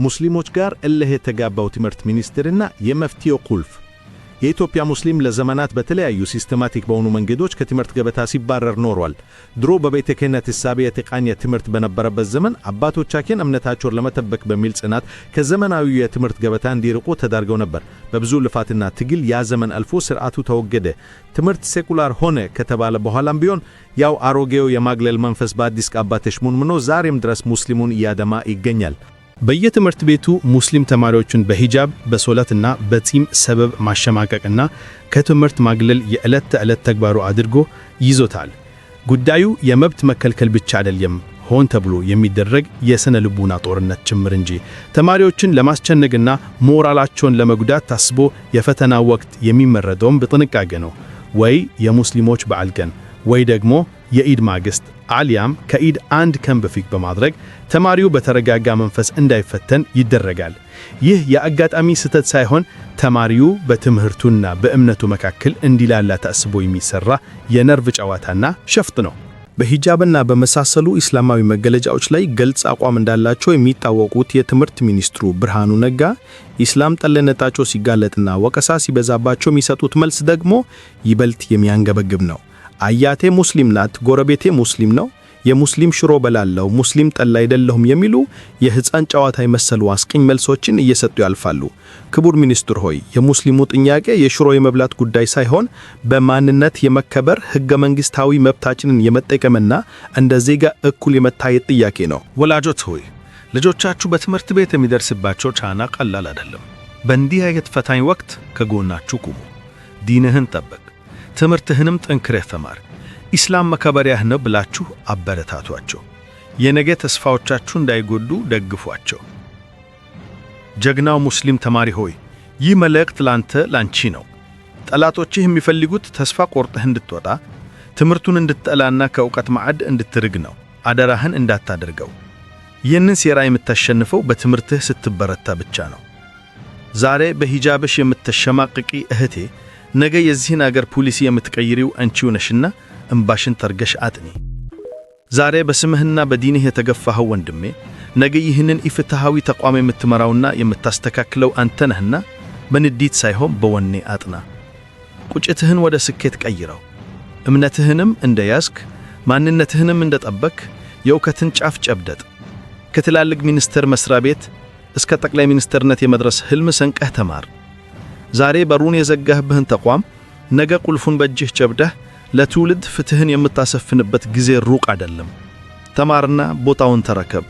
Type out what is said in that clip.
ሙስሊሞች ጋር እልህ የተጋባው ትምህርት ሚኒስቴርና የመፍትሄው ቁልፍ የኢትዮጵያ ሙስሊም ለዘመናት በተለያዩ ሲስተማቲክ በሆኑ መንገዶች ከትምህርት ገበታ ሲባረር ኖሯል። ድሮ በቤተ ክህነት ሐሳብ የተቃኘ ትምህርት በነበረበት ዘመን አባቶቻችን እምነታቸውን ለመጠበቅ በሚል ጽናት ከዘመናዊው የትምህርት ገበታ እንዲርቁ ተዳርገው ነበር። በብዙ ልፋትና ትግል ያ ዘመን አልፎ ስርዓቱ ተወገደ። ትምህርት ሴኩላር ሆነ ከተባለ በኋላም ቢሆን ያው አሮጌው የማግለል መንፈስ በአዲስ ቃባ ተሽሞንምኖ ዛሬም ድረስ ሙስሊሙን እያደማ ይገኛል። በየትምህርት ቤቱ ሙስሊም ተማሪዎችን በሂጃብ በሶላትና በጺም ሰበብ ማሸማቀቅና ከትምህርት ማግለል የዕለት ተዕለት ተግባሩ አድርጎ ይዞታል። ጉዳዩ የመብት መከልከል ብቻ አይደለም፣ ሆን ተብሎ የሚደረግ የስነ ልቡና ጦርነት ጭምር እንጂ። ተማሪዎችን ለማስጨነቅና ሞራላቸውን ለመጉዳት ታስቦ የፈተና ወቅት የሚመረጠውም በጥንቃቄ ነው። ወይ የሙስሊሞች በዓል ቀን ወይ ደግሞ የኢድ ማግስት አሊያም ከኢድ አንድ ቀን በፊት በማድረግ ተማሪው በተረጋጋ መንፈስ እንዳይፈተን ይደረጋል። ይህ የአጋጣሚ ስህተት ሳይሆን ተማሪው በትምህርቱና በእምነቱ መካከል እንዲላላ ታስቦ የሚሰራ የነርቭ ጨዋታና ሸፍጥ ነው። በሂጃብና በመሳሰሉ እስላማዊ መገለጫዎች ላይ ግልጽ አቋም እንዳላቸው የሚታወቁት የትምህርት ሚኒስትሩ ብርሃኑ ነጋ ኢስላም ጠልነታቸው ሲጋለጥና ወቀሳ ሲበዛባቸው የሚሰጡት መልስ ደግሞ ይበልጥ የሚያንገበግብ ነው። አያቴ ሙስሊም ናት፣ ጎረቤቴ ሙስሊም ነው፣ የሙስሊም ሽሮ በላለው ሙስሊም ጠላ አይደለሁም የሚሉ የህፃን ጨዋታ የመሰሉ አስቂኝ መልሶችን እየሰጡ ያልፋሉ። ክቡር ሚኒስትር ሆይ የሙስሊሙ ጥያቄ የሽሮ የመብላት ጉዳይ ሳይሆን በማንነት የመከበር ህገ መንግስታዊ መብታችንን የመጠቀምና እንደ ዜጋ እኩል የመታየት ጥያቄ ነው። ወላጆች ሆይ ልጆቻችሁ በትምህርት ቤት የሚደርስባቸው ጫና ቀላል አይደለም። በእንዲህ አይነት ፈታኝ ወቅት ከጎናችሁ ቁሙ። ዲንህን ጠብቅ፣ ትምህርትህንም ጠንክረህ ተማር። ኢስላም መከበሪያህ ነው ብላችሁ አበረታቷቸው። የነገ ተስፋዎቻችሁ እንዳይጎዱ ደግፏቸው። ጀግናው ሙስሊም ተማሪ ሆይ ይህ መልእክት ላንቺ ነው። ጠላቶችህ የሚፈልጉት ተስፋ ቆርጠህ እንድትወጣ፣ ትምህርቱን እንድትጠላና ከእውቀት ማዕድ እንድትርግ ነው። አደራህን እንዳታደርገው። ይህንን ሴራ የምታሸንፈው በትምህርትህ ስትበረታ ብቻ ነው። ዛሬ በሂጃብሽ የምትሸማቅቂ እህቴ ነገ የዚህን አገር ፖሊሲ የምትቀይሪው አንቺው ነሽና እንባሽን ተርገሽ አጥኒ። ዛሬ በስምህና በዲንህ የተገፋኸው ወንድሜ ነገ ይህንን ኢፍትሃዊ ተቋም የምትመራውና የምታስተካክለው አንተ ነህና በንዲት ሳይሆን በወኔ አጥና። ቁጭትህን ወደ ስኬት ቀይረው። እምነትህንም እንደያዝክ ማንነትህንም እንደጠበቅ የእውቀትን ጫፍ ጨብደጥ። ከትላልቅ ሚኒስቴር መስሪያ ቤት እስከ ጠቅላይ ሚኒስትርነት የመድረስ ህልም ሰንቀህ ተማር። ዛሬ በሩን የዘጋህብህን ተቋም ነገ ቁልፉን በእጅህ ጨብደህ ለትውልድ ፍትህን የምታሰፍንበት ጊዜ ሩቅ አይደለም። ተማርና ቦታውን ተረከብ።